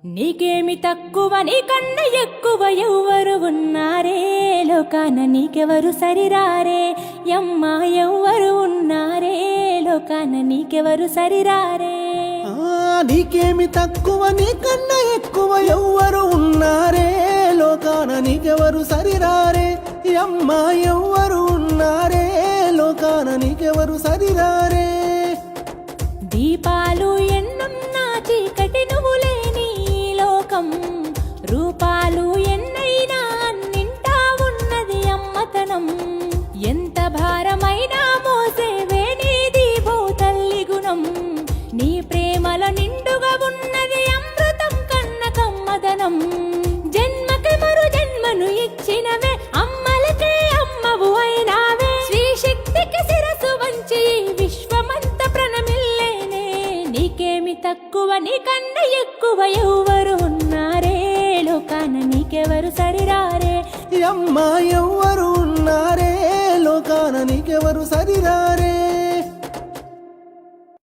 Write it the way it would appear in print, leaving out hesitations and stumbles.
నీకేమి తక్కువ నీకన్న ఎక్కువ ఎవ్వరు ఉన్నారే లోకాన నీకెవరు సరిరారే యమ్మా ఎవ్వరు ఉన్నారే లోకాన నీకెవరు సరిరారే నీకేమి తక్కువ నీకన్నా ఎక్కువ ఎవ్వరు ఉన్నారే లోకాన నీకెవరు సరిరారే అమ్మా ఎవ్వరు ఉన్నారే లోకాన నీకెవరు సరిరారే దీపాలు ఎన్నున్నా చీకటి నువ్వు లేని లోకం రూపాలు ఎన్నైనా అన్నింటా ఉన్నది అమ్మతనం ఎంత భారమైనా మోసేవే నీది భూతల్లి గుణం నీ ప్రేమల నిండుగా ఉన్నది అమృతం కన్న కమ్మదనం జన్మకి మరు జన్మను ఇచ్చినవే అమ్మలకే అమ్మవు అయినావే శ్రీ శక్తికి శిరసు వంచి విశ్వమంత ప్రణమిల్లేనే నీకేమి తక్కువ నీకన్న ఎక్కువ ఎవ్వరు ఉన్నారే లోకాన నీకెవరు సరిరారే అమ్మా ఎవ్వరు ఉన్నారే లోకాన నీకెవరు సరిరారే